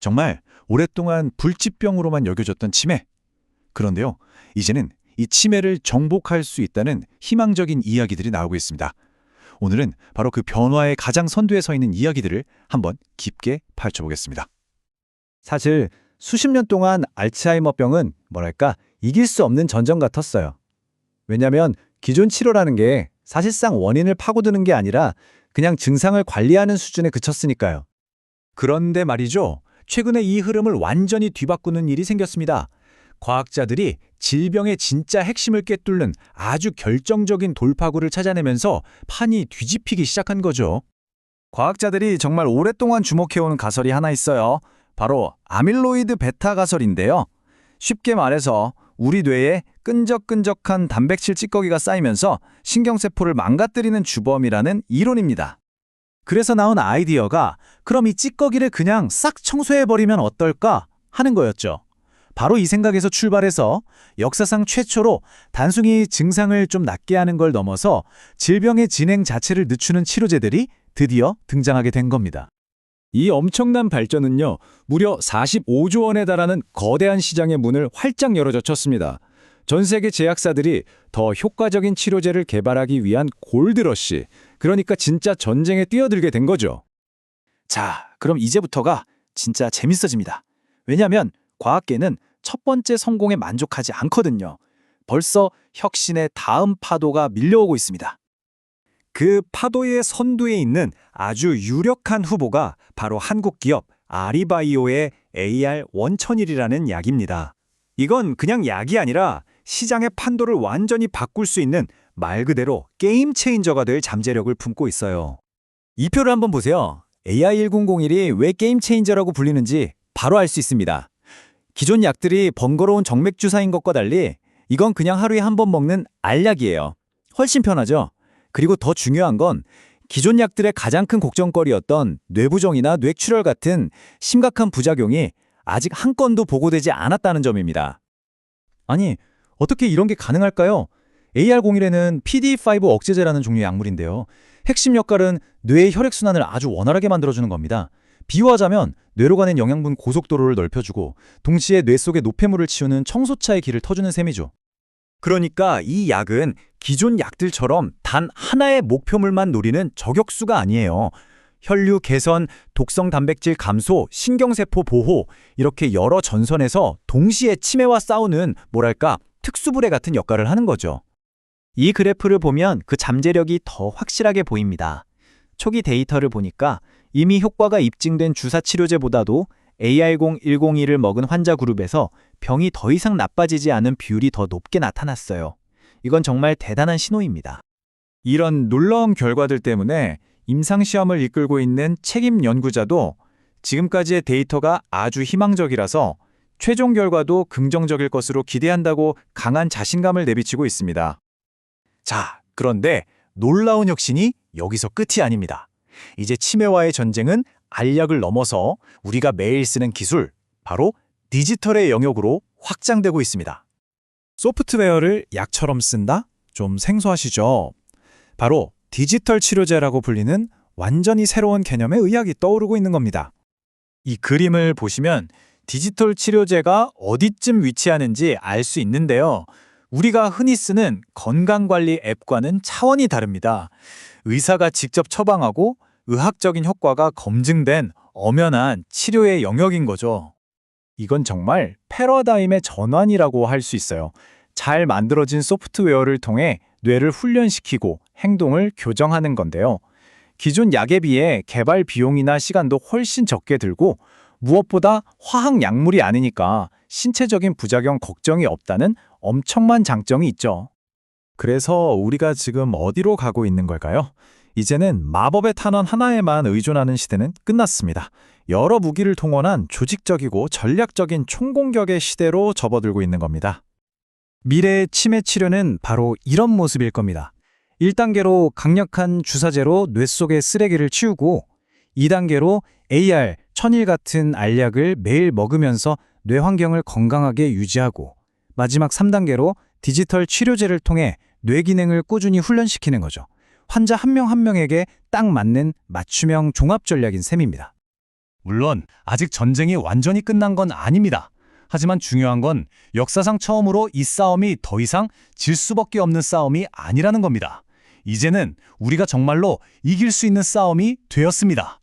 정말 오랫동안 불치병으로만 여겨졌던 치매. 그런데요, 이제는 이 치매를 정복할 수 있다는 희망적인 이야기들이 나오고 있습니다. 오늘은 바로 그 변화의 가장 선두에 서 있는 이야기들을 한번 깊게 파헤쳐보겠습니다. 사실 수십 년 동안 알츠하이머병은 이길 수 없는 전쟁 같았어요. 왜냐하면 기존 치료라는 게 사실상 원인을 파고드는 게 아니라 그냥 증상을 관리하는 수준에 그쳤으니까요. 그런데 말이죠. 최근에 이 흐름을 완전히 뒤바꾸는 일이 생겼습니다. 과학자들이 질병의 진짜 핵심을 꿰뚫는 아주 결정적인 돌파구를 찾아내면서 판이 뒤집히기 시작한 거죠. 과학자들이 정말 오랫동안 주목해오는 가설이 하나 있어요. 바로 아밀로이드 베타 가설인데요. 쉽게 말해서 우리 뇌에 끈적끈적한 단백질 찌꺼기가 쌓이면서 신경세포를 망가뜨리는 주범이라는 이론입니다. 그래서 나온 아이디어가 그럼 이 찌꺼기를 그냥 싹 청소해버리면 어떨까 하는 거였죠. 바로 이 생각에서 출발해서 역사상 최초로 단순히 증상을 좀 낫게 하는 걸 넘어서 질병의 진행 자체를 늦추는 치료제들이 드디어 등장하게 된 겁니다. 이 엄청난 발전은요, 무려 45조 원에 달하는 거대한 시장의 문을 활짝 열어젖혔습니다. 전 세계 제약사들이 더 효과적인 치료제를 개발하기 위한 골드러시, 그러니까 진짜 전쟁에 뛰어들게 된 거죠. 자, 그럼 이제부터가 진짜 재밌어집니다. 왜냐하면 과학계는 첫 번째 성공에 만족하지 않거든요. 벌써 혁신의 다음 파도가 밀려오고 있습니다. 그 파도의 선두에 있는 아주 유력한 후보가 바로 한국 기업 아리바이오의 AR-1001이라는 약입니다. 이건 그냥 약이 아니라 시장의 판도를 완전히 바꿀 수 있는 말 그대로 게임 체인저가 될 잠재력을 품고 있어요. 이 표를 한번 보세요. AR-1001이 왜 게임 체인저라고 불리는지 바로 알 수 있습니다. 기존 약들이 번거로운 정맥 주사인 것과 달리 이건 그냥 하루에 한 번 먹는 알약이에요. 훨씬 편하죠? 그리고 더 중요한 건 기존 약들의 가장 큰 걱정거리였던 뇌부종이나 뇌출혈 같은 심각한 부작용이 아직 한 건도 보고되지 않았다는 점입니다. 아니, 어떻게 이런 게 가능할까요? AR-01에는 PDE5 억제제라는 종류의 약물인데요. 핵심 역할은 뇌의 혈액순환을 아주 원활하게 만들어주는 겁니다. 비유하자면 뇌로 가는 영양분 고속도로를 넓혀주고 동시에 뇌 속의 노폐물을 치우는 청소차의 길을 터주는 셈이죠. 그러니까 이 약은 기존 약들처럼 단 하나의 목표물만 노리는 저격수가 아니에요. 혈류 개선, 독성 단백질 감소, 신경세포 보호, 이렇게 여러 전선에서 동시에 치매와 싸우는 특수부대 같은 역할을 하는 거죠. 이 그래프를 보면 그 잠재력이 더 확실하게 보입니다. 초기 데이터를 보니까 이미 효과가 입증된 주사 치료제보다도 AR-1001을 먹은 환자 그룹에서 병이 더 이상 나빠지지 않은 비율이 더 높게 나타났어요. 이건 정말 대단한 신호입니다. 이런 놀라운 결과들 때문에 임상시험을 이끌고 있는 책임 연구자도 지금까지의 데이터가 아주 희망적이라서 최종 결과도 긍정적일 것으로 기대한다고 강한 자신감을 내비치고 있습니다. 자, 그런데 놀라운 혁신이 여기서 끝이 아닙니다. 이제 치매와의 전쟁은 알약을 넘어서 우리가 매일 쓰는 기술, 바로 디지털의 영역으로 확장되고 있습니다. 소프트웨어를 약처럼 쓴다? 좀 생소하시죠? 바로 디지털 치료제라고 불리는 완전히 새로운 개념의 의학이 떠오르고 있는 겁니다. 이 그림을 보시면 디지털 치료제가 어디쯤 위치하는지 알 수 있는데요. 우리가 흔히 쓰는 건강관리 앱과는 차원이 다릅니다. 의사가 직접 처방하고 의학적인 효과가 검증된 엄연한 치료의 영역인 거죠. 이건 정말 패러다임의 전환이라고 할 수 있어요. 잘 만들어진 소프트웨어를 통해 뇌를 훈련시키고 행동을 교정하는 건데요. 기존 약에 비해 개발 비용이나 시간도 훨씬 적게 들고 무엇보다 화학 약물이 아니니까 신체적인 부작용 걱정이 없다는 엄청난 장점이 있죠. 그래서 우리가 지금 어디로 가고 있는 걸까요? 이제는 마법의 탄원 하나에만 의존하는 시대는 끝났습니다. 여러 무기를 통원한 조직적이고 전략적인 총공격의 시대로 접어들고 있는 겁니다. 미래의 치매 치료는 바로 이런 모습일 겁니다. 1단계로 강력한 주사제로 뇌 속의 쓰레기를 치우고 2단계로 AR-1001 같은 알약을 매일 먹으면서 뇌 환경을 건강하게 유지하고 마지막 3단계로 디지털 치료제를 통해 뇌 기능을 꾸준히 훈련시키는 거죠. 환자 한 명 한 명에게 딱 맞는 맞춤형 종합 전략인 셈입니다. 물론 아직 전쟁이 완전히 끝난 건 아닙니다. 하지만 중요한 건 역사상 처음으로 이 싸움이 더 이상 질 수밖에 없는 싸움이 아니라는 겁니다. 이제는 우리가 정말로 이길 수 있는 싸움이 되었습니다.